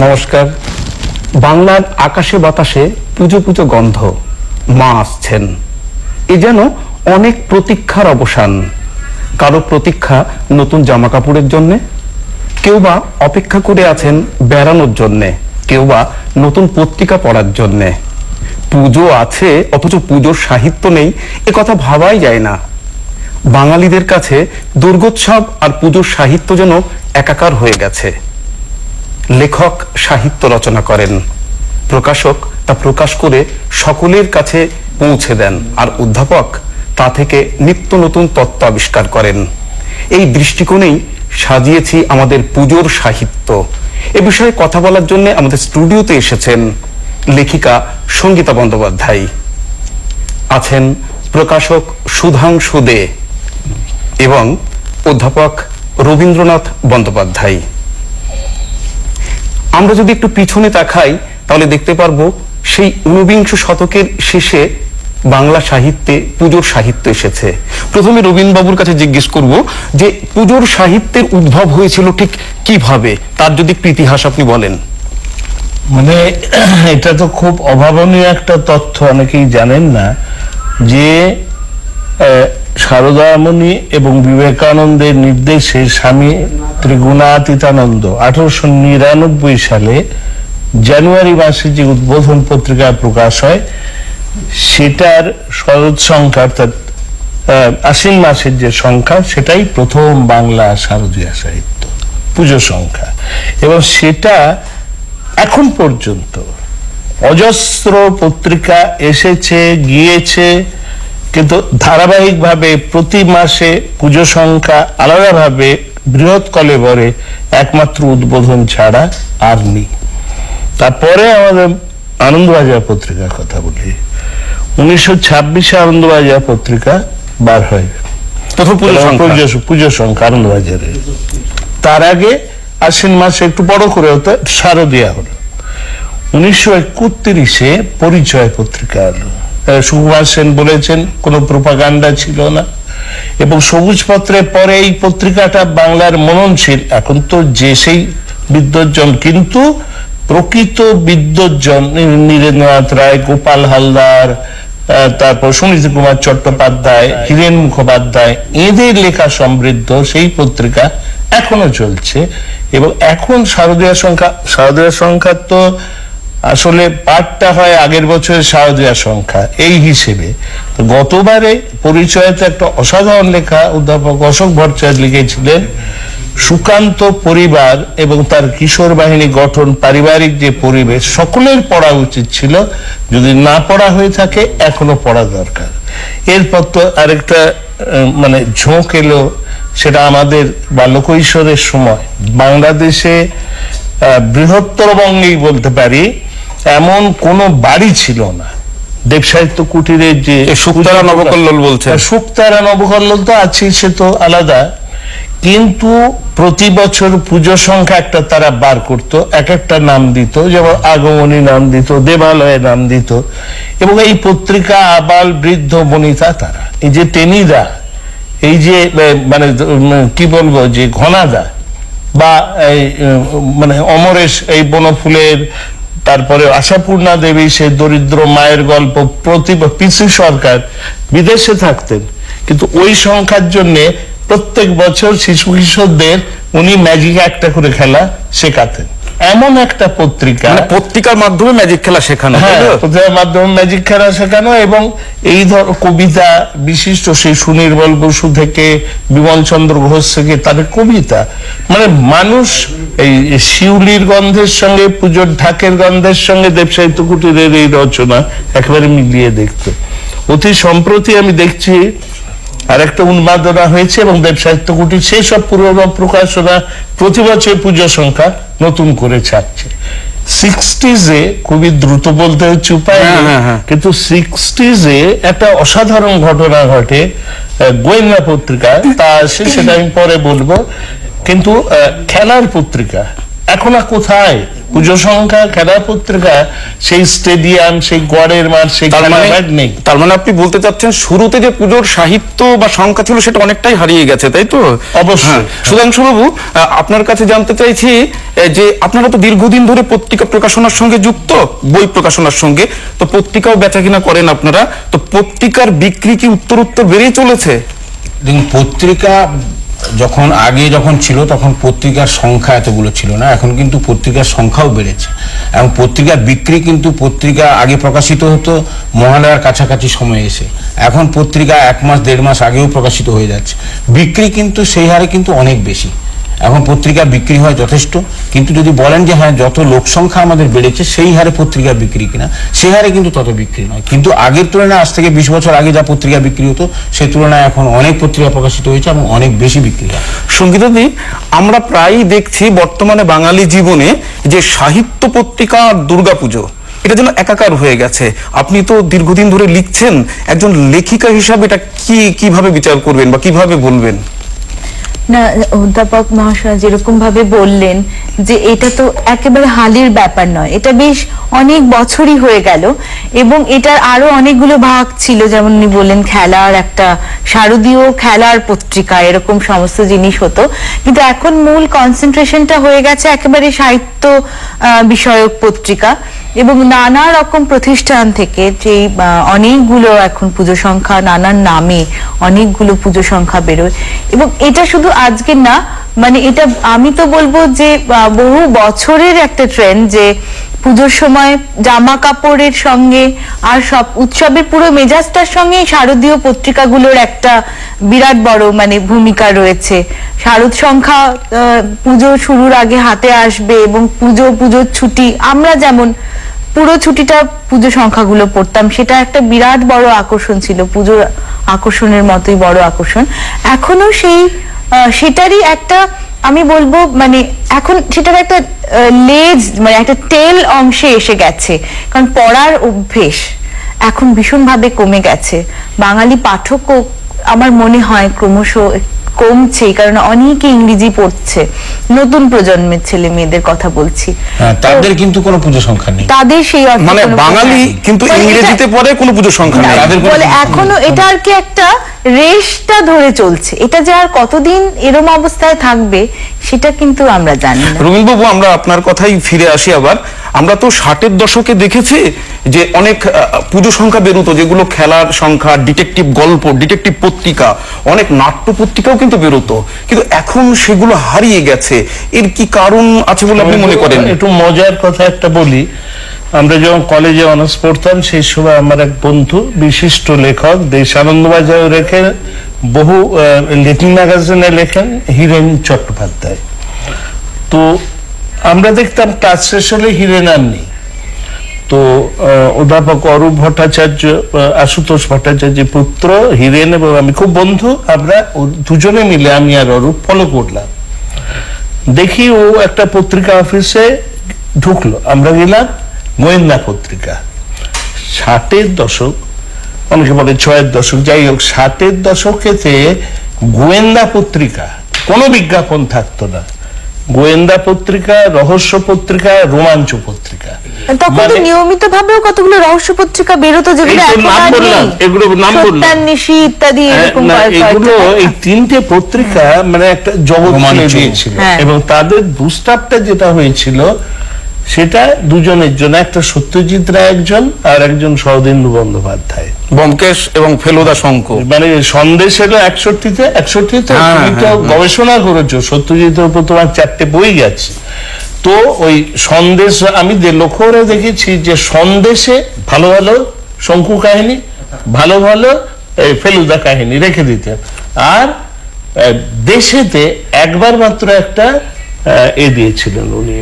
নমস্কার। বাংলার আকাশে বাতাসে পুজো পুজো গন্ধ, মা আসছেন, এ যেন অনেক প্রতীক্ষার অবসান। কারো প্রতীক্ষা নতুন জামা কাপড়ের জন্যে, কেউ বা অপেক্ষা করে আছেন বেড়ানোর জন্যে, কেউ বা নতুন পত্রিকা পড়ার জন্যে। পুজো আছে অথচ পুজোর সাহিত্য নেই, এ কথা ভাবাই যায় না। বাঙালিদের কাছে দুর্গোৎসব আর পুজোর সাহিত্য যেন একাকার হয়ে গেছে। লেখক সাহিত্য রচনা করেন, প্রকাশক তা প্রকাশ করে সকলের কাছে পৌঁছে দেন, আর অধ্যাপক তা থেকে নিত্য নতুন তত্ত্ব আবিষ্কার করেন। এই দৃষ্টিকোণেই সাজিয়েছি আমাদের পুজোর সাহিত্য। এ বিষয়ে কথা বলার জন্য আমাদের স্টুডিওতে এসেছেন লেখিকা সঙ্গীতা বন্দ্যোপাধ্যায়, আছেন প্রকাশক সুধাংশু দে এবং অধ্যাপক রবীন্দ্রনাথ বন্দ্যোপাধ্যায়। আমরা যদি একটু পিছনে তাকাই তাহলে দেখতে পারবো সেই ঊনবিংশ শতকের শেষে বাংলা সাহিত্যে পুজোর সাহিত্য এসেছে। প্রথমে রবীন্দ্রবাবুর কাছে জিজ্ঞেস করব যে পুজোর সাহিত্যের উদ্ভব হয়েছিল ঠিক কিভাবে, তার যদি একটু ইতিহাস আপনি বলেন। মানে এটা তো খুব অভাবনীয় একটা তথ্য, অনেকেই জানেন না যে শারদামণি এবং বিবেকানন্দের নির্দেশে স্বামী ত্রিগুণাতীতানন্দ 1899 সালে জানুয়ারি মাসে যে উদ্বোধন পত্রিকা প্রকাশ হয়, সেটার শরৎ সংখ্যা অর্থাৎ আশ্বিন মাসের যে সংখ্যা, সেটাই প্রথম বাংলা শারদীয় সাহিত্য পুজো সংখ্যা। এবং সেটা এখন পর্যন্ত অজস্র পত্রিকা এসেছে গিয়েছে, কিন্তু ধারাবাহিকভাবে প্রতি মাসে পুজো সংখ্যা আলাদাভাবে বৃহৎ কলেবরে একমাত্র উদ্বোধন ছাড়া আর নেই। তারপরে আমাদের আনন্দবাজার পত্রিকার কথা বলি। 1926 আনন্দবাজার পত্রিকা বার হয়, প্রথম পুজো সংখ্যা আনন্দবাজারে। তার আগে আশ্বিন মাসে একটু বড় করে হতো, শারদীয়া হলো। 1931 পরিচয় পত্রিকা এলো। সুকুমার সেন বলেছেন কোনো প্রোপাগান্ডা ছিল না, এবং সবুজ পত্রের পরে এই পত্রিকাটা বাংলার মননশীল। এখন তো যে সেই বিদ্বজ্জন, কিন্তু প্রকৃত বিদ্বজ্জন নীরেন্দ্রনাথ রায়, গোপাল হালদার, তারপর সুনীতি কুমার চট্টোপাধ্যায়, হীরেন মুখোপাধ্যায়, এদের লেখা সমৃদ্ধ সেই পত্রিকা এখনো চলছে। এবং এখন শারদীয়া সংখ্যা তো আসলে পাঠটা হয় আগের বছরের শারদীয়া সংখ্যা এই হিসেবে। গতবারে পরিচয়তে একটা অসাধারণ লেখা অধ্যাপক অশোক ভট্টাচার্য লিখেছিলেন, সুকান্ত পরিবার এবং তার কিশোর বাহিনী গঠন, পারিবারিক যে পরিবেশ, সকলের পড়া উচিত ছিল। যদি না পড়া হয়ে থাকে এখনো পড়া দরকার। এরপর তো আরেকটা মানে ঝোঁক এলো, সেটা আমাদের বাল্যকৈশোরের সময়। বাংলাদেশে বৃহত্তর বঙ্গেই বলতে পারি এমন কোন বাড়ি ছিল না। দেবসাহিত্য কুটিরের যে শুকতারা নবকল্লোল বলছে, শুকতারা নবকল্লোল তো আছে, সে তো আলাদা, কিন্তু প্রতি বছর পুজো সংখ্যা একটা তারা বার করতো, এক একটা নাম দিত, যেমন আগমনী নাম দিত, দেবালয়ে নাম দিত। এবং এই পত্রিকা আবাল বৃদ্ধ বনিতা তারা, এই যে টেনিদা, এই যে মানে কি বলবো, যে ঘনাদা বা মানে অমরেশ এই বনফুলের, তারপরে আশাপূর্ণা দেবী সে দরিদ্র মায়ের গল্প, পিসি সরকার বিদেশে থাকতেন, কিন্তু ওই সংখ্যার জন্য প্রত্যেক বছর শিশু কিশোরদের উনি ম্যাজিক একটা করে খেলা শেখাতেন। এমন একটা পত্রিকা, পত্রিকার মাধ্যমে ম্যাজিক খেলা শেখানো, পত্রিকার মাধ্যমে ম্যাজিক খেলা শেখানো। এবং এই ধর কবিতা বিশিষ্ট সেই সুনির্মল বসু থেকে বিমল চন্দ্র ঘোষ থেকে তাদের কবিতা, মানে মানুষ এই শিউলির গন্ধের সঙ্গে, পুজোর ঢাকের গন্ধের সঙ্গে দেবসাহিত্য কুটিরের এই রচনা একেবারে মিলিয়ে দেখতো। অতি সম্প্রতি আমি দেখছি আর একটা উন্মাদনা হয়েছে, এবং দেবসাহিত্য কুটির সেই সব পুরোনো প্রকাশনা প্রতি বছর পুজো সংখ্যা নতুন করে ছাড়ছে। 60s খুবই দ্রুত বলতে হচ্ছে উপায়, কিন্তু 60s একটা অসাধারণ ঘটনা ঘটে গোয়েন্দা পত্রিকা, তা সেটা আমি পরে বলবো। কিন্তু খেলার পত্রিকা এখন আর কোথায়, পুজো সংখ্যা খেলা পত্রিকা সেই স্টেডিয়াম, সেই গড়ের মাঠ, সেই খেলাঘাট নেই। তার মানে আপনি বলতে চাচ্ছেন শুরুতে যে পুজোর সাহিত্য বা সংখ্যা ছিল সেটা অনেকটাই হারিয়ে গেছে, তাই তো? অবশ্যই। সুধাংশু বাবু, আপনার কাছে জানতে চাইছি যে আপনারা তো দীর্ঘদিন ধরে পত্রিকা প্রকাশনার সঙ্গে যুক্ত, বই প্রকাশনার সঙ্গে, তো পত্রিকাও বেচা কিনা করেন আপনারা, তো পত্রিকার বিক্রি কি উত্তরোত্তর বেড়েই চলেছে? দেখুন, পত্রিকা যখন ছিল তখন পত্রিকার সংখ্যা এতগুলো ছিল না, এখন কিন্তু পত্রিকার সংখ্যাও বেড়েছে এবং পত্রিকার বিক্রি কিন্তু পত্রিকা আগে প্রকাশিত হতো মহালয়ার কাছাকাছি সময়ে এসে, এখন পত্রিকা 1 মাস 1.5 মাস আগেও প্রকাশিত হয়ে যাচ্ছে। বিক্রি কিন্তু সেই হারে কিন্তু অনেক বেশি, এখন পত্রিকা বিক্রি হয় যথেষ্ট। কিন্তু যদি বলেন যে হ্যাঁ যত লোক সংখ্যা আমাদের বেড়েছে সেই হারে পত্রিকা বিক্রি কিনা, সেই হারে কিন্তু তত বিক্রি নয়। কিন্তু আগের তুলনায় আজ থেকে 20 বছর আগে যা পত্রিকা বিক্রি হতো সেই তুলনায় এখন অনেক পত্রিকা প্রকাশিত হয়েছে এবং অনেক বেশি বিক্রি হয়। সঙ্গীতাদি, আমরা প্রায়ই দেখছি বর্তমানে বাঙালি জীবনে যে সাহিত্য পত্রিকা আর দুর্গাপুজো এটা যেন একাকার হয়ে গেছে। আপনি তো দীর্ঘদিন ধরে লিখছেন, একজন লেখিকা হিসাবে এটা কিভাবে বিচার করবেন বা কিভাবে বলবেন? না, অধ্যাপক মহাশয় যেরকম ভাবে বললেন যে এটা তো একেবারে হালির ব্যাপার নয়, এটা বেশ অনেক বছরই হয়ে গেল এবং এটার আরো অনেকগুলো ভাগ ছিল, যেমন উনি বললেন খেলার একটা শারদীয় খেলার পত্রিকা, এরকম সমস্ত জিনিস হতো। কিন্তু এখন মূল কনসেন্ট্রেশনটা হয়ে গেছে একেবারে সাহিত্য বিষয়ক পত্রিকা এবং নানা রকম প্রতিষ্ঠান থেকে যে অনেকগুলো এখন পুজো সংখ্যা, নানান নামে অনেকগুলো পুজো সংখ্যা বেরোয়। এবং এটা শুধু আজকের না, মানে এটা আমি তো বলবো যে বহু বছরের একটা ট্রেন্ড, যে পুজোর সময় জামা কাপড়ের সঙ্গে আর সব উৎসবের পুরো মেজাজটার সঙ্গে শারদীয় পত্রিকাগুলোর একটা বিরাট বড় মানে ভূমিকা রয়েছে। শারদ সংখ্যা পুজো শুরুর আগে হাতে আসবে এবং পুজোর ছুটি, আমরা যেমন পুরো ছুটিটা পুজো সংখ্যাগুলো পড়তাম, সেটা একটা বিরাট বড় আকর্ষণ ছিল, পুজোর আকর্ষণের মতোই বড় আকর্ষণ। এখনো সেটারই একটা আমি বলবো মানে এখন সেটার একটা লেজ মানে একটা টেল অংশে এসে গেছে, কারণ পড়ার অভ্যেস এখন ভীষণভাবে কমে গেছে। বাঙালি পাঠকও আমার মনে হয় ক্রমশ কমছে, কারণ অনেকে ইংরেজি পড়ছে, নতুন প্রজন্মের ছেলে মেয়েদের কথা বলছি, তাদের কিন্তু কোনো পুজো সংখ্যা নেই, তাদের সেই মানে বাঙালি কিন্তু ইংরেজিতে পড়ে কোনো পুজো সংখ্যা নেই তাদের বলে। এখনো এটা আর কি একটা রেশটা ধরে চলছে, এটা যে আর কতদিন এরম অবস্থায় থাকবে সেটা কিন্তু আমরা জানি না। রুমিন বাবু, আমরা আপনার কথাই ফিরে আসি আবার। আমরা তো 60-এর দশকে দেখেছি যে অনেক পুজো সংখ্যা বেরোতো, যেগুলো খেলার সংখ্যা, ডিটেকটিভ গল্প, ডিটেকটিভ পত্রিকা, অনেক নাট্য পত্রিকাও কিন্তু বেরোতো, কিন্তু এখন সেগুলো হারিয়ে গেছে। এর কি কারণ আছে বলে আপনি মনে করেন? একটু মজার কথা একটা বলি, আমরা যখন কলেজে অনার্স পড়তাম সেই সময় আমার এক বন্ধু বিশিষ্ট লেখক, দেশ আনন্দবাজারে লেখেন, বহু লিটিল ম্যাগাজিনে লেখেন, হীরেন চট্টোপাধ্যায়। তো আমরা দেখতাম ক্লাস শেষ হলে হীরেন আর নেই, তো অধ্যাপক অরূপ ভট্টাচার্য, আশুতোষ ভট্টাচার্যের পুত্র হীরেন এবং আমি খুব বন্ধু, আমরা দুজনে মিলে আমি আর অরূপ ফলো করলাম। দেখি ও একটা পত্রিকা অফিসে ঢুকলো, আমরা গেলাম গোয়েন্দা পত্রিকা। 60-এর দশক, অনেকে বলে 6-এর দশক, যাই হোক 60-এর দশকেতে গোয়েন্দা পত্রিকা, কোনো বিজ্ঞাপন থাকতো না, গোয়েন্দা পত্রিকা, রহস্য পত্রিকা, রোমাঞ্চ পত্রিকা। তখন তো নিয়মিত ভাবেও কতগুলো রহস্য পত্রিকা বেরোতো, যেগুলো এখন আর নেই, এগুলো নাম বললাম, নিশি ইত্যাদি, এরকম এগুলো এই 3টে পত্রিকা মানে একটা জগৎ খুলে দিয়েছিল। এবং তাদের বুস্টারটা যেটা হয়েছিল সেটা দুজনের জন্য, একটা সত্যজিৎ রায় একজন আর একজন শরদিন্দু বন্দ্যোপাধ্যায়, ব্যোমকেশ এবং ফেলুদা শঙ্কর। মানে সন্দেশ এলো 61-তে তুমি তো গবেষণা করেছো, সত্যজিতের উপর তোমার 4টে বই গেছে। তো ওই সন্দেশ আমি লক্ষ্য করে দেখেছি যে সন্দেশে ভালো ভালো শঙ্কু কাহিনী, ভালো ভালো ফেলুদা কাহিনী রেখে দিতেন, আর দেশেতে একবার মাত্র একটা দিয়েছিলেন উনি,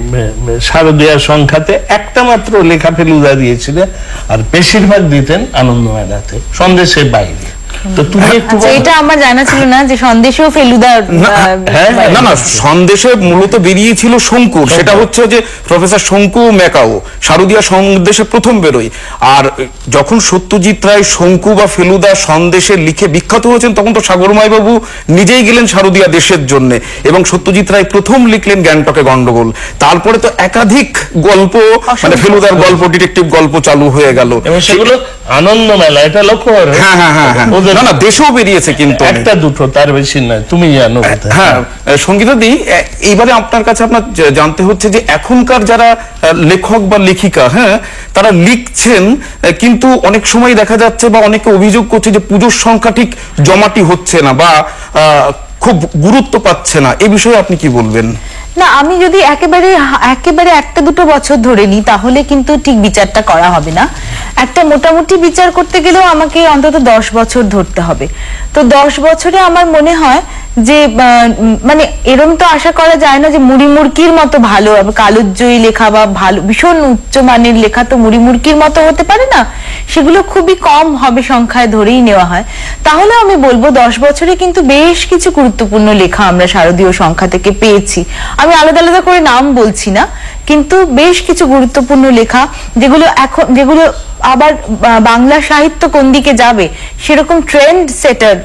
শারদীয়া সংখ্যাতে একটা মাত্র লেখা ফেলুদা দিয়েছিলেন, আর বেশিরভাগ দিতেন আনন্দমেলাতে, সন্দেশের বাইরে। তো তুমি একটু আচ্ছা, এটা আমার জানা ছিল না যে সন্দেশেও ফেলুদা না না, সন্দেশে মূলত বেরিয়েছিল শঙ্কুর, সেটা হচ্ছে যে প্রফেসর শঙ্কু ম্যাকাও শারদীয়া সন্দেশে প্রথম বেরোয়। আর যখন সত্যজিৎ রায় শঙ্কু বা ফেলুদা সন্দেশে লিখে বিখ্যাত হয়েছেন, তখন তো সাগরমাই বাবু নিজেই গেলেন শারদীয়া দেশের জন্য, এবং সত্যজিৎ রায় প্রথম লিখলেন গ্যাংটকে গন্ডগোল। তারপরে তো একাধিক গল্প, মানে ফেলুদার গল্প, ডিটেকটিভ গল্প চালু হয়ে গেল, এবং সেগুলো আনন্দ মেলা, এটা লক্ষ্য করো। হ্যাঁ হ্যাঁ হ্যাঁ হ্যাঁ, না না, দেশেও বেরিয়েছে কিন্তু একটা দুটো, তার বেশি নয়, তুমি জানো। হ্যাঁ, সঙ্গীতাদি, এইবারে আপনার কাছে আপনার জানতে হচ্ছে যে এখনকার যারা লেখক বা লেখিকা, হ্যাঁ, তারা লিখছেন, কিন্তু অনেক সময় দেখা যাচ্ছে বা অনেকে অভিযোগ করছে যে পুজোর সংখ্যা ঠিক জমাটি হচ্ছে না বা খুব গুরুত্ব পাচ্ছে না। এই বিষয়ে আপনি কি বলবেন? না, আমি যদি একেবারে একটা দুটো বছর ধরে নিই, তাহলে কিন্তু ঠিক বিচারটা করা হবে না। একটা মোটামুটি বিচার করতে গেলেও আমাকে অন্তত 10 বছর ধরতে হবে। তো 10 বছরে আমার মনে হয় যে মানে এরম তো আশা করা যায় না যে মুড়িমুড়কির মতো ভালো কালোজ্জয়ী লেখা বা ভালো ভীষণ উচ্চমানের লেখা তো মুড়িমুড়কির মতো হতে পারে না, সেগুলো খুবই কম হবে সংখ্যায় ধরেই নেওয়া হয়। তাহলে আমি বলবো 10 বছরে কিন্তু বেশ কিছু গুরুত্বপূর্ণ লেখা আমরা শারদীয় সংখ্যা থেকে পেয়েছি। আমি আলাদা আলাদা করে নাম বলছি না, কিন্তু বেশ কিছু গুরুত্বপূর্ণ লেখা যেগুলো আবার বাংলা সাহিত্য কোন দিকে যাবে সেরকম ট্রেন্ড সেটার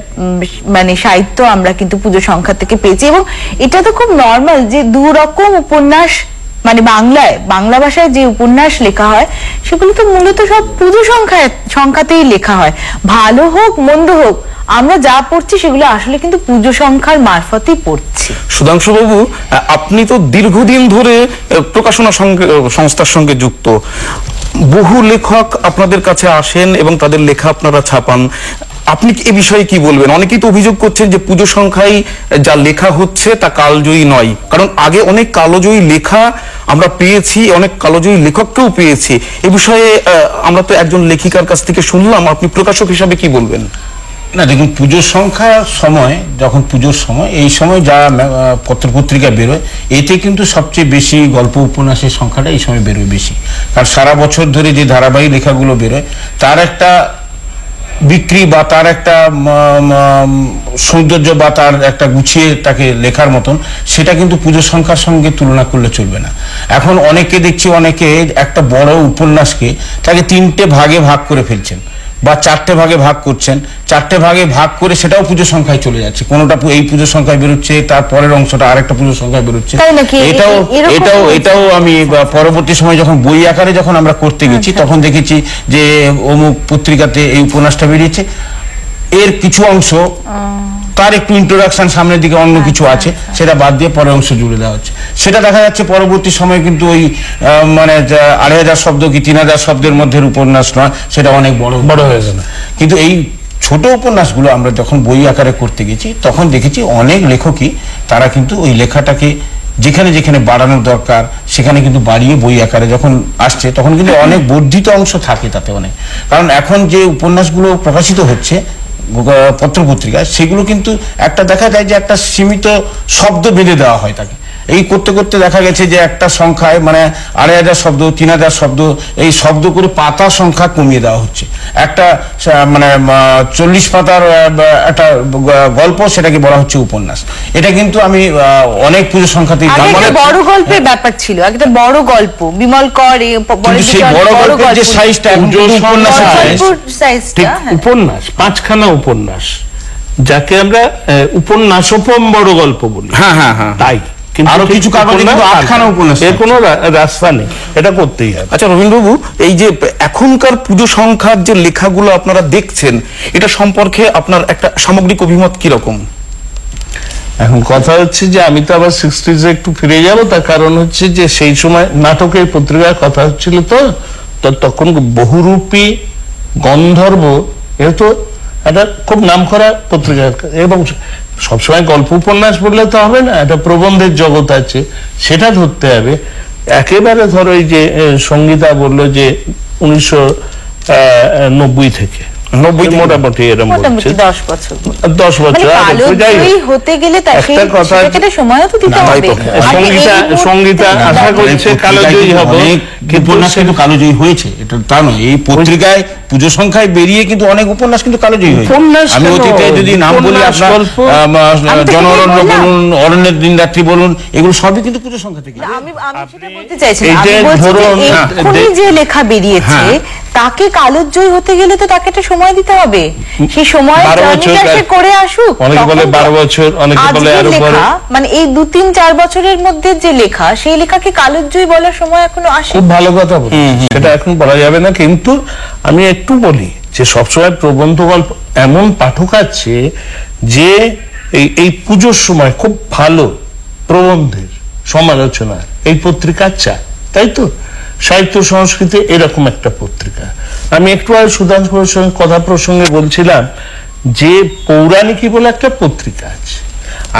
মানে সাহিত্য আমরা কিন্তু পুজো সংখ্যা থেকে পেয়েছি। এবং এটা তো খুব নর্মাল যে দু রকম উপন্যাস, মানে বাংলা ভাষায় যে উপন্যাস লেখা হয় সেগুলো তো মূলত সব পুজো সংখ্যাতেই লেখা হয়। ভালো হোক মন্দ হোক, আমরা যা পড়ছি সেগুলো আসলে কিন্তু পুজো সংখ্যার মারফতেই পড়ছি। সুধাংশু বাবু, আপনি তো দীর্ঘদিন ধরে প্রকাশনা সংস্থার সঙ্গে যুক্ত, বহু লেখক আপনাদের কাছে আসেন এবং তাদের লেখা আপনারা ছাপান। আপনি এ বিষয়ে কি বলবেন? অনেকেই তো অভিযোগ করছেন যে পুজো সংখ্যায় যা লেখা হচ্ছে তা কালজয়ী নয়, কারণ আগে অনেক কালজয়ী লেখা আমরা পেয়েছি, অনেক কালজয়ী লেখককেও পেয়েছি। এ বিষয়ে আমরা তো একজন লেখিকার কাছ থেকে শুনলাম, আপনি প্রকাশক হিসাবে কি বলবেন? না দেখুন, পুজোর সংখ্যার সময়, যখন পুজোর সময়, এই সময় যা পত্রপত্রিকা বেরোয়, এতে কিন্তু সবচেয়ে বেশি গল্প উপন্যাসের সংখ্যাটা এই সময় বেরোয় বেশি। কারণ সারা বছর ধরে যে ধারাবাহিক লেখাগুলো বেরোয় তার একটা বিক্রি বা তার একটা সৌন্দর্য বা তার একটা গুছিয়ে তাকে লেখার মতন, সেটা কিন্তু পুজোর সংখ্যার সঙ্গে তুলনা করলে চলবে না। এখন অনেকে দেখছি, অনেকে একটা বড় উপন্যাসকে তাকে 3টে ভাগে ভাগ করে ফেলছেন বা 4টে ভাগে ভাগ করছেন, 4টে ভাগে ভাগ করে সেটাও পুজো সংখ্যায় চলে যাচ্ছে। কোনোটা এই পুজো সংখ্যায় বেরোচ্ছে, তার পরের অংশটা আরেকটা পুজো সংখ্যায় বেরোচ্ছে। এটাও আমি পরবর্তী সময় যখন বই আকারে যখন আমরা করতে গেছি, তখন দেখেছি যে অমুক পত্রিকাতে এই উপন্যাসটা বেরিয়েছে, এর কিছু অংশ তার একটু ইন্ট্রোডাকশন সামনের দিকে অন্য কিছু আছে, সেটা বাদ দিয়ে পরের অংশ জুড়ে দেওয়া হচ্ছে। সেটা দেখা যাচ্ছে পরবর্তী সময় কিন্তু ওই মানে 2500 শব্দ কি 3000 শব্দের মধ্যে উপন্যাস নয়, সেটা অনেক বড় হয়ে গেল। কিন্তু এই ছোট উপন্যাসগুলো আমরা যখন বই আকারে করতে গেছি, তখন দেখেছি অনেক লেখকই তারা কিন্তু ওই লেখাটাকে যেখানে যেখানে বাড়ানোর দরকার সেখানে কিন্তু বাড়িয়ে বই আকারে যখন আসছে, তখন কিন্তু অনেক বর্ধিত অংশ থাকে তাতে অনেক। কারণ এখন যে উপন্যাসগুলো প্রকাশিত হচ্ছে পত্রপত্রিকায়, সেগুলো কিন্তু একটা দেখা যায় যে একটা সীমিত শব্দ বেঁধে দেওয়া হয় তাকে। এই করতে করতে দেখা গেছে যে একটা সংখ্যায় মানে 2500 শব্দ 3000 শব্দ এই শব্দ করে পাতার সংখ্যা কমিয়ে দেওয়া হচ্ছে। একটা মানে 40 পাতার একটা গল্প, সেটাকে বলা হচ্ছে উপন্যাস। এটা কিন্তু আমি অনেক পুজো সংখ্যাতেই বড় গল্পের ব্যাপার ছিল, একটা বড় গল্প বিমল কর, সেই বড় গল্পের যে সাইজটা উপন্যাস 5খানা উপন্যাস, যাকে আমরা উপন্যাসোপম বড় গল্প বলি। হ্যাঁ হ্যাঁ হ্যাঁ, তাই আরো কিছু কাগজে 8খানা উপন্যাস, এর কোনো রাস্তা নেই, এটা করতেই হবে। আচ্ছা রবীন্দ্রবাবু, এই যে এখনকার পুজো সংখ্যার যে লেখাগুলো আপনারা দেখছেন, এটা সম্পর্কে আপনার একটা সামগ্রিক অভিমত কিরকম? এখন কথা হচ্ছে যে আমি তো আবার 60s একটু ফিরে যাবো, তার কারণ হচ্ছে যে সেই সময় নাটকের পত্রিকার কথা হচ্ছিল, তো তখন বহুরূপী গন্ধর্ব এ তো একটা খুব নামকরা পত্রিকা, এবং সবসময় গল্প উপন্যাস বললে তো হবে না, একটা প্রবন্ধের জগৎ আছে, সেটা ধরতে হবে। একেবারে ধরো এই যে সঙ্গীতা বললো যে 1990 থেকে 90 মোটামুটি এরকম বলছে 10 বছর 10 বছর হতে গেলে একটা কথা সময়ও তো দিতে হবে। সঙ্গীতা আশা করছে কালোজয়ী হবে, উপন্যাস কিন্তু কালোজয়ী হয়েছে, এটা তা নয়। এই পত্রিকায় পুজো সংখ্যায় বেরিয়ে কিন্তু অনেক উপন্যাস কিন্তু কালোজয়ী হয়েছে। উপন্যাস আমি কেন? অতীতে যদি নাম বলি, উপন্যাস, আপনার গল্প, জনঅরণ্য বলুন, অরণ্যের দিন রাত্রি বলুন, এগুলো সবই কিন্তু পুজো সংখ্যা থেকে। আমি সেটা বলতে চাইছি না। এই যে আমি বলছি যে ধরুন, এক্ষুনি যে লেখা বেরিয়েছে তাকে কালোজ্জয়ী হতে গেলে তো তাকে একটা সময় দিতে হবে। সেই সময় 12 বছর সে করে আসুক। অনেকে বলে 12 বছর, অনেকে বলে আজকের আরো পরে। লেখা, মানে এই 2-3-4 বছরের মধ্যে যে লেখা, সেই লেখাকে কালোজ্জয়ী বলার সময় এখনো আসে। খুব ভালো কথা বলেছেন, সেটা এখন বলা যাবে না। কিন্তু আমি একটু বলি যে সবসময় প্রবন্ধ গল্প এমন পাঠক আছে যে এই পুজোর সময় খুব ভালো প্রবন্ধের সমালোচনা এই পত্রিকা চায়, তাই তো? সাহিত্য সংস্কৃতি এরকম একটা পত্রিকা। আমি একটু আগে সুধাংশুর সঙ্গে কথা প্রসঙ্গে বলছিলাম যে পৌরাণিকী বলে একটা পত্রিকা আছে,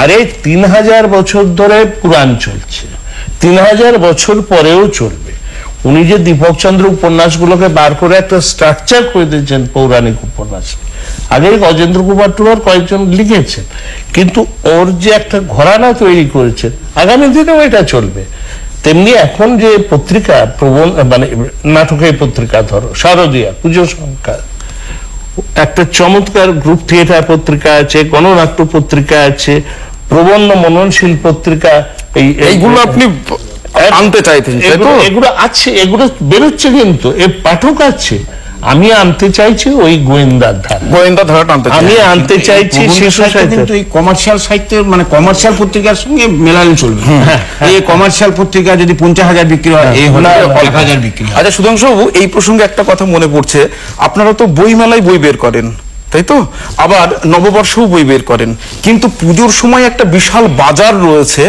আরে 3000 বছর ধরে পুরাণ চলছে, 3000 বছর পরেও চলবে। উনি যে দীপক চন্দ্র উপন্যাসগুলোকে বার করে একটা স্ট্রাকচার করে দিয়েছেন পৌরাণিক উপন্যাস, আগে গজেন্দ্র কুমার টুরার কয়েকজন লিখেছেন, কিন্তু ওর যে একটা ঘরানা তৈরি করেছেন, আগামী দিনেও এটা চলবে। তেমনি এখন যে পত্রিকা মানে নাটকের পত্রিকা, ধরো শারদীয়া, পুজো সংখ্যা, একটা চমৎকার গ্রুপ থিয়েটার পত্রিকা আছে, গণনাট্য পত্রিকা আছে, প্রবন্ধ মননশীল পত্রিকা, এইগুলো আপনি আনতে চাইতেন, তাই তো? এগুলো আছে, এগুলো বেরোচ্ছে, কিন্তু এর পাঠক আছে। আমি আনতে চাইছি ওই গোয়েন্দার ধারা, গোয়েন্দা ধারাটা আনতে আমি চাই। আনতে চাইছি শিশু সাহিত্য। কিন্তু এই কমার্শিয়াল সাহিত্যের মানে কমার্শিয়াল পত্রিকার সঙ্গে মেলালে চলবে। এই কমার্শিয়াল পত্রিকা যদি 50,000 বিক্রি হয়, এই হলে 1,000 বিক্রি হয়। আচ্ছা সুধাংশু বাবু, এই প্রসঙ্গে একটা কথা মনে পড়ছে, আপনারা তো বই মেলায় বই বের করেন, তাই তো? আবার নববর্ষেও বই বের করেন, কিন্তু পুজোর সময় একটা বিশাল বাজার রয়েছে,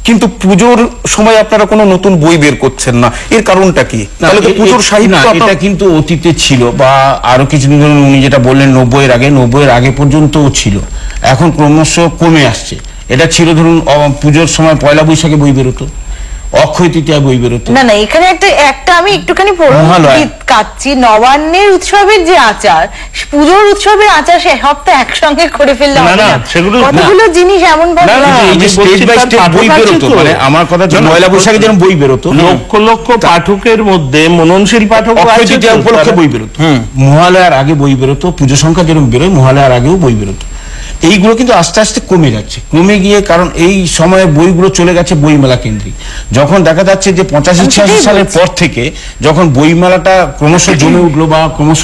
কিন্তু পুজোর সময় আপনারা কোনো নতুন বই বের করছেন না, এর কারণটা কি? তাহলে তো পুজোর সাহিত্য এটা কিন্তু অতীতে ছিল, বা আরো কিছুদিন ধরে উনি যেটা বললেন 90-এর আগে পর্যন্তও ছিল, এখন ক্রমশ কমে আসছে। এটা ছিল ধরুন পুজোর সময় পয়লা বৈশাখে বই বেরোতো, অক্ষয় তৃতীয়া বই বেরোতো। না না, এখানে একটা আমি একটুখানি মহালয়া। কাচ্ছি, নবান্নের উৎসবের যে আচার, পুজোর উৎসবের আচার সে সপ্তাহে একসঙ্গে করে ফেললে হবে না, না। সেগুলো কতগুলো জিনিস এমন ভাবে এই যে স্টেজ বাই স্টেজ বই বেরোতো, মানে আমার কথা হচ্ছে পয়লা বৈশাখে যেরকম বই বেরোতো, লক্ষ লক্ষ পাঠকের মধ্যে মননশীল পাঠক অক্ষয় তৃতীয়া উপলক্ষে বই বেরোতো, মহালয়ার আগে বই বেরোতো, পুজো সংখ্যা যেরকম বেরোয় মহালয়ার আগেও বই বেরোতো। এইগুলো কিন্তু আস্তে আস্তে কমে যাচ্ছে, কমে গিয়ে, কারণ এই সময়ে বইগুলো চলে গেছে বইমেলা কেন্দ্রিক। যখন দেখা যাচ্ছে যে 85-86 সালের পর থেকে যখন বইমেলাটা ক্রমশ জমে উঠলো বা ক্রমশ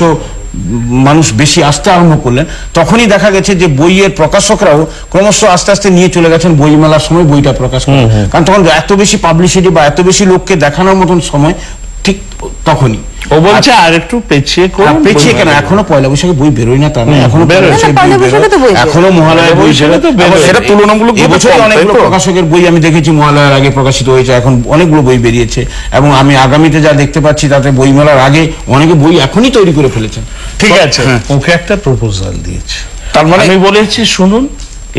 মানুষ বেশি আসতে আরম্ভ করলেন, তখনই দেখা গেছে যে বইয়ের প্রকাশকরাও ক্রমশ আস্তে আস্তে নিয়ে চলে গেছেন বইমেলার সময় বইটা প্রকাশ করেন, কারণ তখন এত বেশি পাবলিসিটি বা এত বেশি লোককে দেখানোর মতন সময় ঠিক তখনই। ও বলছে আর একটু পেছিয়ে করুন। পেছিয়ে কেন, এখনো পয়লা বৈশাখে বই বেরোয় না তা নয়, এখনো বেরোয়। পয়লা বৈশাখে তো বই বেরোয়। এখনো মহালয়া বই বেরোয়, সেটা তুলনামূলক এবছর অনেকগুলো প্রকাশকের বই আমি দেখেছি মহালয়ার আগে প্রকাশিত হয়েছে, এখন অনেকগুলো বই বেরিয়েছে, এবং আমি আগামীতে যা দেখতে পাচ্ছি তাতে বইমেলার আগে অনেকে বই এখনই তৈরি করে ফেলেছেন। ঠিক আছে, ওকে একটা প্রপোজাল দিয়েছে। তার মানে আমি বলেছি শুনুন,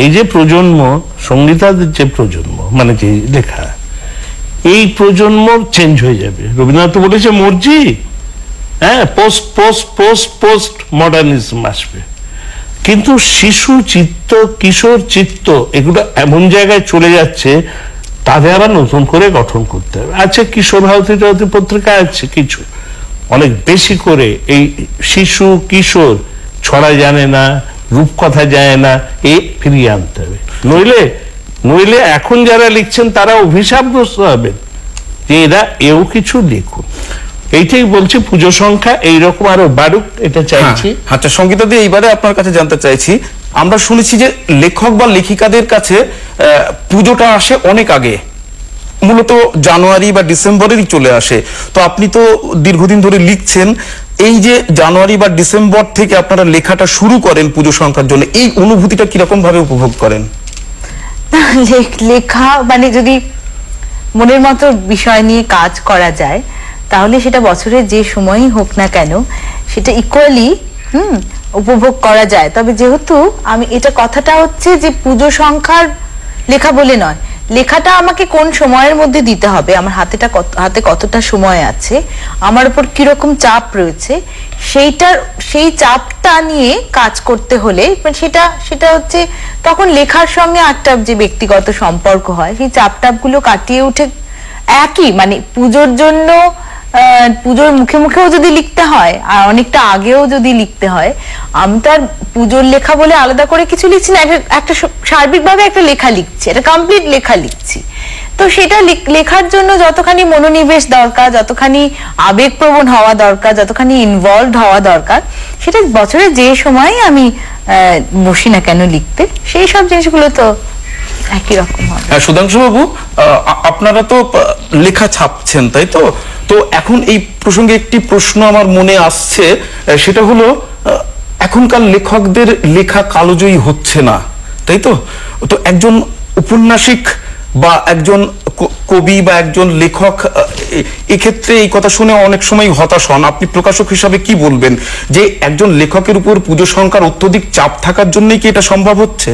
এই যে প্রজন্ম, সঙ্গীতাদের যে প্রজন্ম, মানে যে লেখা, এই প্রজন্ম চেঞ্জ হয়ে যাবে। রবীন্দ্রনাথ বলেছে মর্জি, হ্যাঁ, post post post post modernism আসবে, কিন্তু শিশু চিত্ত, কিশোর চিত্ত, এগুলো এমন জায়গায় চলে যাচ্ছে, তাদের আবার নতুন করে গঠন করতে হবে। আচ্ছা, কিশোর ভারতী পত্রিকা আছে কিছু, অনেক বেশি করে এই শিশু কিশোর ছড়া জানে না, রূপকথা জানে না, এ ফিরিয়ে আনতে হবে। নইলে এখন যারা লিখছেন তারা অভিশাপগ্রস্ত হবেন যে এরা এও কিছু লিখুন। এইটাই বলছি, পুজো সংখ্যা এইরকম আরো বাড়ুক, এটা চাইছি। আচ্ছা সঙ্গীতা দি, এইবারে আপনার কাছে জানতে চাইছি, আমরা শুনেছি যে লেখক বা লেখিকাদের কাছে পুজোটা আসে অনেক আগে, মূলত জানুয়ারি বা ডিসেম্বরেরই চলে আসে। তো আপনি তো দীর্ঘদিন ধরে লিখছেন, এই যে জানুয়ারি বা ডিসেম্বর থেকে আপনারা লেখাটা শুরু করেন পুজো সংখ্যার জন্য, এই অনুভূতিটা কিরকম ভাবে উপভোগ করেন? লেখা মানে যদি মনের মতো বিষয় নিয়ে কাজ করা যায়, তাহলে সেটা বছরের যে সময়ই হোক না কেন, সেটা ইকুয়ালি উপভোগ করা যায়। তবে যেহেতু আমি কথাটা হচ্ছে যে পুজো সংখ্যার লেখা বলে নয়, লেখাটা আমাকে কোন সময়ের মধ্যে দিতে হবে, আমার হাতে কতটা সময় আছে, আমার উপর কিরকম চাপ রয়েছে, সেই চাপটা নিয়ে কাজ করতে হলে সেটা হচ্ছে তখন লেখার সঙ্গে একটা যে ব্যক্তিগত সম্পর্ক হয়, সেই চাপটাপগুলো কাটিয়ে উঠে একই, মানে পুজোর জন্য পুজোর মুখে মুখেও যদি লিখতে হয় আর অনেকটা আগেও যদি লিখতে হয়, আমি তো আর পুজোর লেখা বলে আলাদা করে কিছু লিখছি না, একটা সার্বিকভাবে একটা লেখা লিখছি, একটা কমপ্লিট লেখা লিখছি। তো সেটা লেখার জন্য যতখানি মনোনিবেশ দরকার, যতখানি আবেগপ্রবণ হওয়া দরকার, যতখানি ইনভলভড হওয়া দরকার, সেটা বছরে যে সময় আমি বসি না কেন লিখতে, সেই সব জিনিসগুলো তো একই রকম হবে। সুধাংশু বাবু, আপনারা তো লেখা ছাপছেন, তাই তো? তো এখন এই প্রসঙ্গে একটি প্রশ্ন আমার মনে আসছে, সেটা হলো এখনকার লেখকদের লেখা কালোজয়ী হচ্ছে না, তাই তো? তো একজন উপন্যাসিক বা একজন কবি বা একজন লেখক এক্ষেত্রে এই কথা শুনে অনেক সময় হতাশ হন। আপনি প্রকাশক হিসাবে কি বলবেন যে একজন লেখকের উপর পুজো সংখ্যার অত্যধিক চাপ থাকার জন্যই কি এটা সম্ভব হচ্ছে?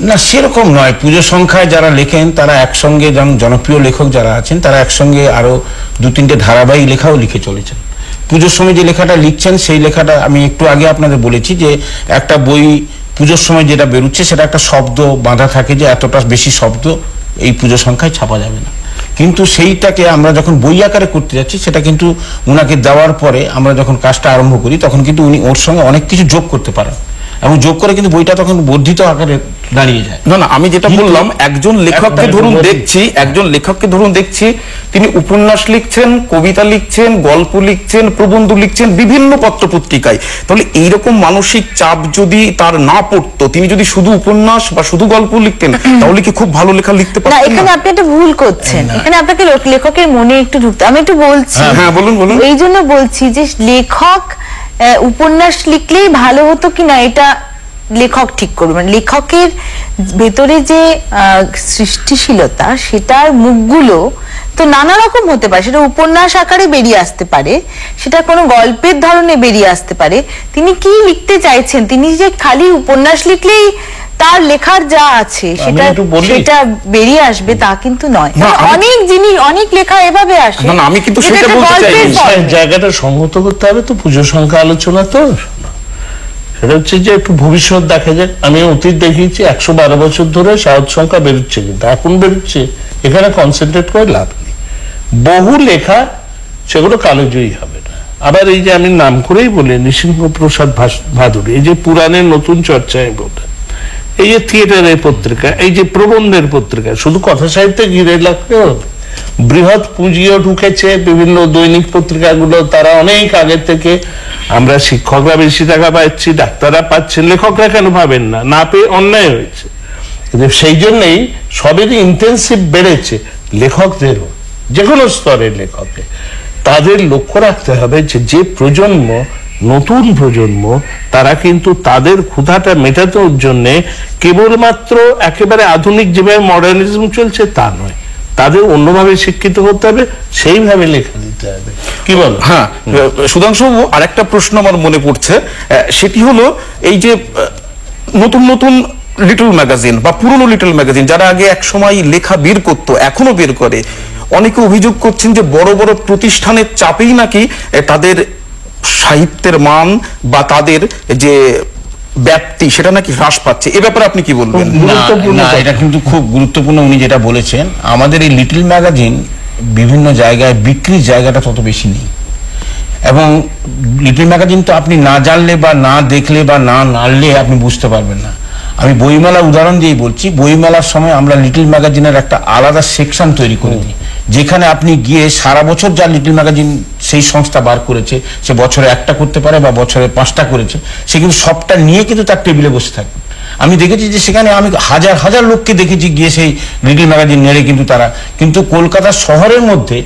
না, সেরকম নয়। পুজো সংখ্যায় যারা লেখেন তারা একসঙ্গে, যেমন জনপ্রিয় লেখক যারা আছেন তারা একসঙ্গে আরো 2-3টে ধারাবাহিক লেখাও লিখে চলেছেন। পুজোর সময় যে লেখাটা লিখছেন সেই লেখাটা আমি একটু আগে আপনাদের বলেছি যে একটা বই পুজোর সময় যেটা বেরোচ্ছে সেটা একটা শব্দ বাঁধা থাকে যে এতটা বেশি শব্দ এই পুজো সংখ্যায় ছাপা যাবে না, কিন্তু সেইটাকে আমরা যখন বই আকারে করতে যাচ্ছি সেটা কিন্তু উনাকে দেওয়ার পরে আমরা যখন কাজটা আরম্ভ করি তখন কিন্তু উনি ওর সঙ্গে অনেক কিছু যোগ করতে পারেন এবং যোগ করে কিন্তু বইটা তখন বর্ধিত আকারে দাঁড়িয়ে যায়। না, আমি যেটা বললাম, একজন লেখককে ধরুন দেখছি তিনি উপন্যাস লিখছেন, কবিতা লিখছেন, গল্প লিখছেন, প্রবন্ধ লিখছেন বিভিন্ন পত্রপত্রিকায়। তাহলে এইরকম মানসিক চাপ যদি তার না পড়তো, তিনি যদি শুধু উপন্যাস বা শুধু গল্প লিখতেন, তাহলে কি খুব ভালো লেখা লিখতে পারতেন? না, এখানে আপনি একটা ভুল করছেন। এখানে আপনাকে লেখকের মনে একটু ঢুকতে, আমি একটু বলছি। হ্যাঁ, বলুন। এই জন্য বলছি যে লেখক উপন্যাস লিখলেই ভালো হতো কিনা এটা লেখক ঠিক করবে। মানে লেখকের ভেতরে যে সৃষ্টিশীলতা, সেটার মুখগুলো তো নানা রকম হতে পারে। সেটা উপন্যাস আকারে বেরিয়ে আসতে পারে, সেটা কোনো গল্পের ধরনে বেরিয়ে আসতে পারে। তিনি কি লিখতে চাইছেন, তিনি যে খালি উপন্যাস লিখলেই তার লেখার যা আছে সেটা বেরিয়ে আসবে তা কিন্তু নয়। অনেক জিনিস, অনেক লেখা এভাবে আসে। না, আমি কিন্তু সেটা বলতে চাই, জায়গাটা সংহত করতে হবে তো পুজো সংখ্যা আলোচনা। তো সেটা হচ্ছে যে একটু ভবিষ্যৎ দেখা যাক। আমি অতীত দেখিয়েছি 112 বছর ধরে সাহস সংখ্যা বেরোচ্ছে, কিন্তু এখন বেরোচ্ছে, এখানে কনসেন্ট্রেট করে লাভ নেই। বহু লেখা সেগুলো কালোজয়ী হবে না। আবার এই যে আমি নাম করেই বলি নৃসিংহপ্রসাদ ভাদুড়ী, এই যে পুরাণের নতুন চর্চায় বললেন, এই যে থিয়েটারের পত্রিকা, এই যে প্রবন্ধের পত্রিকা, শুধু কথা সাহিত্যে ঘিরে রাখতে হবে। বৃহৎ পুঁজিও ঢুকেছে বিভিন্ন দৈনিক পত্রিকাগুলো, তারা অনেক আগের থেকে, আমরা শিক্ষকরা বেশি টাকা পাচ্ছি, ডাক্তাররা পাচ্ছেন, লেখকরা কেন পাবেন না? না পেয়ে অন্যায় হয়েছে। কিন্তু সেই জন্যই সবেরই ইন্টেন্সিভ বেড়েছে। লেখকদেরও, যে কোনো স্তরের লেখকে তাদের লক্ষ্য রাখতে হবে যে প্রজন্ম, নতুন প্রজন্ম, তারা কিন্তু তাদের ক্ষুধাটা মেটানোর জন্য কেবলমাত্র একেবারে আধুনিক যেভাবে মডার্নিজম চলছে তা নয়, তাদের অন্যভাবে শিক্ষিত হতে হবে, সেইভাবে লেখা দিতে হবে। কি বল? হ্যাঁ, সুধাংশু, আরেকটা প্রশ্ন আমার মনে পড়ছে, সেটি হলো এই যে নতুন নতুন লিটল ম্যাগাজিন বা পুরনো লিটল ম্যাগাজিন যারা আগে এক সময় লেখা বের করতো, এখনো বের করে, অনেকে অভিযোগ করছেন যে বড় বড় প্রতিষ্ঠানের চাপেই নাকি তাদের সাহিত্যের মান বা তাদের যে ব্যাপ্তি সেটা নাকি হ্রাস পাচ্ছে। এ ব্যাপারে আপনি কি বলবেন? না, এটা কিন্তু খুব গুরুত্বপূর্ণ উনি যেটা বলেছেন। আমাদের এই লিটল ম্যাগাজিন বিভিন্ন জায়গায় বিক্রির জায়গাটা তত বেশি নেই, এবং লিটল ম্যাগাজিন তো আপনি না জানলে বা না দেখলে বা না নাড়লে আপনি বুঝতে পারবেন না। আমি বইমেলার উদাহরণ দিয়েই বলছি, বইমেলার সময় আমরা লিটল ম্যাগাজিনের একটা আলাদা সেকশন তৈরি করে দিই, যেখানে আপনি গিয়ে সারা বছর যা লিটল ম্যাগাজিন সেই সংস্থা বার করেছে, সে বছরে একটা করতে পারে বা বছরে 5টা করেছে, সে কিন্তু সবটা নিয়ে কিন্তু তার টেবিলে বসে থাকবে। আমি দেখেছি যে সেখানে আমি হাজার হাজার লোককে দেখেছি গিয়ে সেই লিটল ম্যাগাজিন নেড়ে, কিন্তু কলকাতা শহরের মধ্যে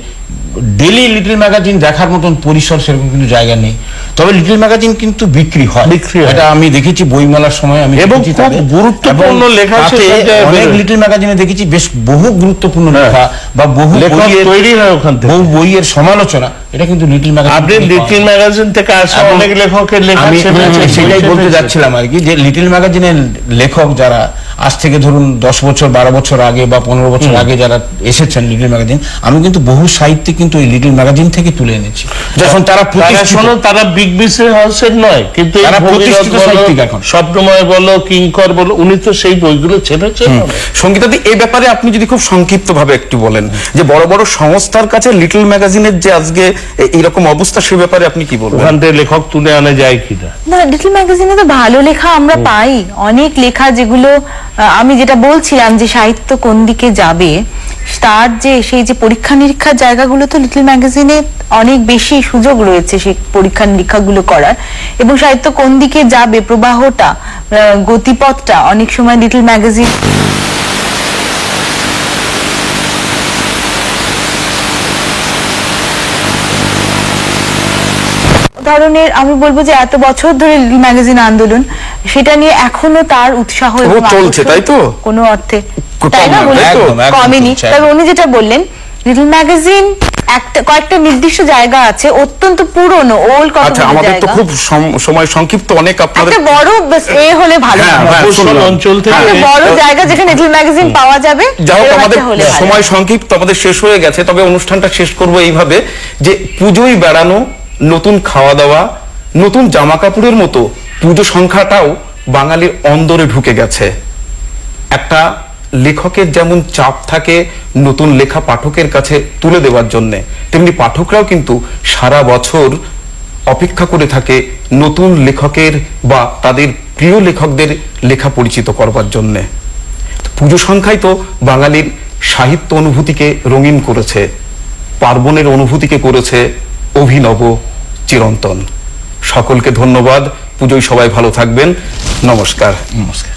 ডেলি লিটল ম্যাগাজিন দেখার মতন পরিসর সেরকম কিন্তু জায়গা নেই। তবে লিটল ম্যাগাজিন কিন্তু বিক্রি হয়, এটা আমি দেখেছি বইমেলার সময়। আমি এবং খুব গুরুত্বপূর্ণ লেখা, অনেক লিটল ম্যাগাজিনে দেখেছি বেশ বহু গুরুত্বপূর্ণ লেখা বা বহু তৈরি হয় ওখান থেকে, বহু বইয়ের সমালোচনা, এটা কিন্তু লিটল ম্যাগাজিন। আপনি লিটল ম্যাগাজিন থেকে আসা অনেক লেখকের লেখা, সেটাই বলতে যাচ্ছিলাম আর কি, যে লিটল ম্যাগাজিনের লেখক যারা আজ থেকে ধরুন 10 বছর 12 বছর আগে বা 15 বছর আগে যারা এসেছেন লিটল ম্যাগাজিন, আমি কিন্তু বহু সাহিত্যিক কিন্তু এই লিটল ম্যাগাজিন থেকে তুলে এনেছি। যখন তারা তারা বিগ বিসি হাউসের নয়, কিন্তু এই তারা ভগীরথ প্রতিষ্ঠিত বলো, সাহিত্যিক এখন। স্বপ্নময় বলো, কিঙ্কর বলো, উনি তো সেই বইগুলো ছেপেছেন। সঙ্গীতাদি, এই ব্যাপারে আপনি যদি খুব সংক্ষিপ্ত ভাবে একটু বলেন যে বড় বড় সংস্থার কাছে লিটল ম্যাগাজিনের যে আজকে এইরকম অবস্থা, সে ব্যাপারে আপনি কি বলবেন? ওখান থেকে লেখক তুলে আনা যায় কিনা? না, লিটল ম্যাগাজিনে তো ভালো লেখা আমরা পাই, অনেক লেখা যেগুলো আমি যেটা বলছিলাম যে সাহিত্য কোন দিকে যাবে, তার যে সেই যে পরীক্ষা নিরীক্ষার জায়গাগুলো তো লিটল ম্যাগাজিনে অনেক বেশি সুযোগ রয়েছে সেই পরীক্ষা নিরীক্ষাগুলো করার, এবং সাহিত্য কোন দিকে যাবে প্রবাহটা, গতিপথটা অনেক সময় লিটল ম্যাগাজিন ধরনের, আমি বলবো যে এত বছর ধরে লিটল ম্যাগাজিন আন্দোলন, সেটা নিয়ে এখনো তার উৎসাহ এবং চলছে, তাই তো? কোনো অর্থে কম তাই না, না, বলে একদম, একদম কমেনি। চলছে। তবে উনি যেটা বললেন, লিটল ম্যাগাজিন কয়েকটা নির্দিষ্ট জায়গা আছে অত্যন্ত পুরনো ওল্ড আচ্ছা, কতগুলো আমাদের তো জায়গা, খুব সময় সংক্ষিপ্ত, অনেক আপনাদের একটা বড় হলে ভালো হ্যাঁ, হবে। হ্যাঁ, মফস্বল শুনলাম। অঞ্চল থেকে একটা বড় জায়গা যেখানে লিটল ম্যাগাজিন পাওয়া যাবে, যাই হোক, এরকম আমাদের একটা হলে ভালো। সময় সংক্ষিপ্ত, আমাদের শেষ হয়ে গেছে। তবে অনুষ্ঠানটা শেষ করব এইভাবে যে পুজোয় বেড়ানো, নতুন খাওয়া দাওয়া, নতুন জামা কাপড়ের মতো পুজো সংখ্যাটাও বাঙালির অন্দরে ঢুকে গেছে। একটা লেখকের যেমন চাপ থাকে নতুন লেখা পাঠকের কাছে তুলে দেওয়ার জন্য, তেমনি পাঠকরাও কিন্তু সারা বছর অপেক্ষা করে থাকে নতুন লেখকের বা তাদের প্রিয় লেখকদের লেখা পরিচিত করবার জন্য। পুজো সংখ্যাই তো বাঙালির সাহিত্য অনুভূতিকে রঙিন করেছে, পার্বণের অনুভূতিকে করেছে অভিনব, চিরন্তন। সকলকে ধন্যবাদ। পুজোয় সবাই ভালো থাকবেন। নমস্কার। নমস্কার।